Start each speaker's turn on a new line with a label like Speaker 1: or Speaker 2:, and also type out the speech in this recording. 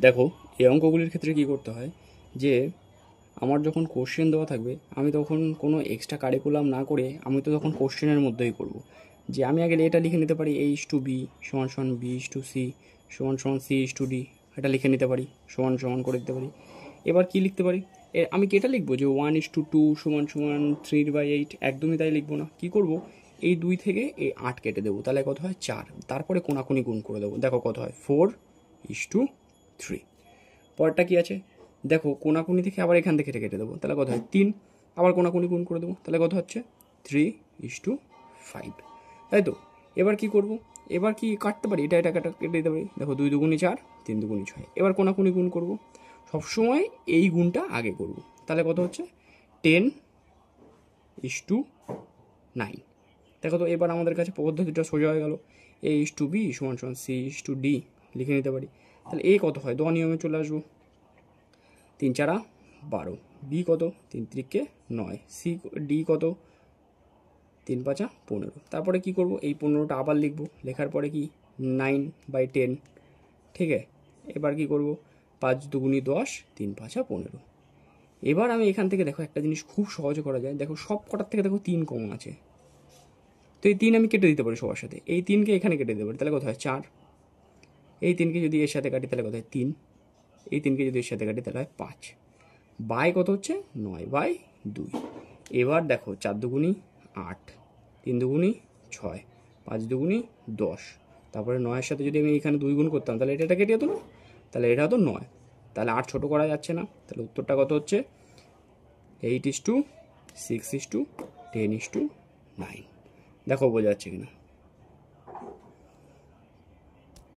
Speaker 1: দেখো এই অঙ্কগুলির ক্ষেত্রে কি করতে হয় যে আমার যখন কোশ্চেন দেওয়া থাকবে আমি তখন কোনো এক্সট্রা কারিকুলাম না করে আমি তো তখন কোশ্চেনের মধ্যেই করব। যে আমি আগে এটা লিখে নিতে পারি a ইস টু বি সমান সমান b ইস টু সি সমান সমান c ইস টু ডি, এটা লিখে নিতে পারি, সমান সমান করে দিতে পারি। এবার কি লিখতে পারি, আমি কি এটা লিখবো যে 1:2 সমান সমান 3/8? একদমই তাই লিখবো না। কি করব, এই 2 থেকে এই 8 কেটে দেবো, তাহলে কত হয় 4। তারপরে কোনাকুনি গুণ করে দেবো, দেখো কত হয় 4:3। পরেরটা কি আছে দেখো, কোনাকুনি থেকে আবার এখান থেকে কেটে দেবো, তাহলে কত হয় 3। আবার কোনাকুনি গুণ করে দেবো, তাহলে কত হচ্ছে 3:5, তাই তো। এবার কি করব, এবার কি কাটতে পারি, এটা কেটে দিতে পারি। দেখো 2 দুগুণি 4, 3 দুগুণি 6। এবার কোনাকুনি গুণ করব, সবসময় এই গুণটা আগে করব, তাহলে কত হচ্ছে 10:9। দেখো তো এবার আমাদের কাছে পদ্ধতিটা সোজা হয়ে গেল। a ইস টু বি সমান সমান c ইস টু ডি লিখে নিতে পারি। তাহলে a কত হয়, দেওয়া নিয়মে চলে আসবো, 3 4 12, বি কত 3 3 9, সি ডি কত 3 5 15। তারপরে কি করব, এই 15টা আবার লিখব, লেখার পরে কি 9/10, ঠিক আছে। এবার কি করব, 5 দুগুণি 10, 3 5 15। এবার আমি এখান থেকে দেখো একটা জিনিস খুব সহজে করা যায়, দেখো সব কটার থেকে দেখো 3 কমন আছে, তো এই 3 আমি কেটে দিতে পারি সবার সাথে। এই 3কে এখানে কেটে দিতে পারি, তাহলে কত হয় 4। এই 3কে যদি এর সাথে কাটি তাহলে কত হয় 3। এই 3কে যদি এর সাথে কাটি তাহলে হয় 5। বাই কত হচ্ছে 9/2। এবার দেখো 4 দুগুণি 8, 3 দুগুণি 6, 5 দুগুণি 10। তারপরে 9-এর সাথে যদি আমি এখানে 2 গুণ করতাম তাহলে এটা কেটে যেত না, তাহলে এটা হতো 9। তাহলে 8 ছোটো করা যাচ্ছে না, তাহলে উত্তরটা কত হচ্ছে 8:6:10:9। দেখো বোঝা যাচ্ছে কিনা।